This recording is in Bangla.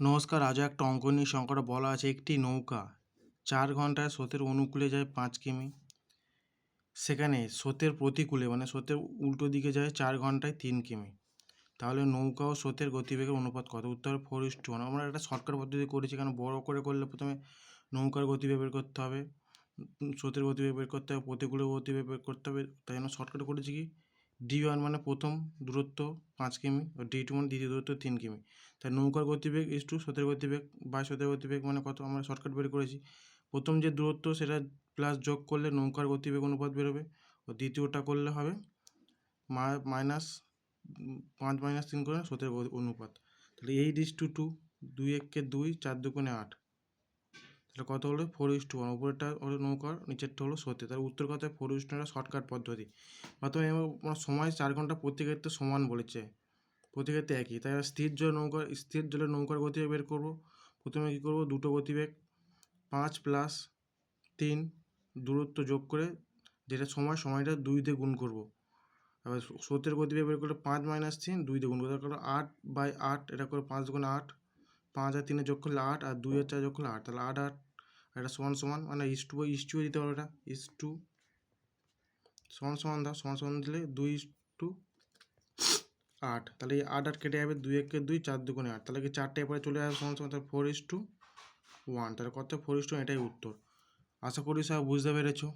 নমস্কার, আজও একটা অঙ্ক নিয়ে সংখ্যাটা বলা আছে একটি নৌকা 4 ঘন্টায় স্রোতের অনুকূলে যায় 5 কিমি। সেখানে স্রোতের প্রতিকূলে মানে স্রোতের উল্টো দিকে যায় 4 ঘন্টায় 3 কিমি। তাহলে নৌকা ও স্রোতের গতিবেগের অনুপাত কত? উত্তর 4:1। আমরা একটা শর্টকাট পদ্ধতি করেছি, কারণ বড় করে করলে প্রথমে নৌকার গতিবেগ বের করতে হবে, স্রোতের গতিবেগ বের করতে হবে, প্রতিকূলের গতিবেগ বের করতে হবে। তাই জন্য শর্টকাট করেছি কি, D1 মানে প্রথম দূরত্ব 5 কিমি, ও D2 মানে দ্বিতীয় দূরত্ব 3 কিমি। তাই নৌকার গতিবেগ ইস টু স্রোতের গতিবেগ বা স্রোতের গতিবেগ মানে কত আমরা শর্টকাট বের করেছি। প্রথম যে দূরত্ব সেটা প্লাস যোগ করলে নৌকার গতিবেগ অনুপাত বেরোবে, ও দ্বিতীয়টা করলে হবে মাইনাস 5 - 3 করে স্রোতের অনুপাত। তাহলে 8:2, 2 × 2 4 × 2 = 8। তাহলে কত হলো? 4:1। উপরেরটা হলো নৌকার, নিচেরটা হলো স্রোতে। তার উত্তর কত? 4:1 শর্টকাট পদ্ধতি। প্রথমে সময় 4 ঘন্টা, প্রতি ক্ষেত্রে সমান বলেছে, প্রতি ক্ষেত্রে একই। তাই স্থির জলের নৌকার গতিবেগ বের করবো। প্রথমে কী করবো, দুটো গতিবেগ 5 + 3 দূরত্ব যোগ করে যেটা সময়টা 2 দিয়ে গুণ করবো। এবার স্রোতের গতিবেগ বের করলে 5 - 3 2 দিয়ে গুণ করতে হবে। 8/8, এটা করে 5 × 8, 5 আর 3 যোগ করলে 8, আর 2 আর 4 যোগ করলে 8। তাহলে 8 এটা সমান মানে ইস্টু দিতে পারো, এটা ইস্টু সমান দাও, সমান দিলে 2:8। তাহলে এই 8 কেটে যাবে, 2 × 2 4 × 2 = 8। তাহলে কি 4টা এরপরে চলে যাবে সমান, তাহলে 4:1। তাহলে কত? 4:1। এটাই উত্তর। আশা করি সব বুঝতে পেরেছো।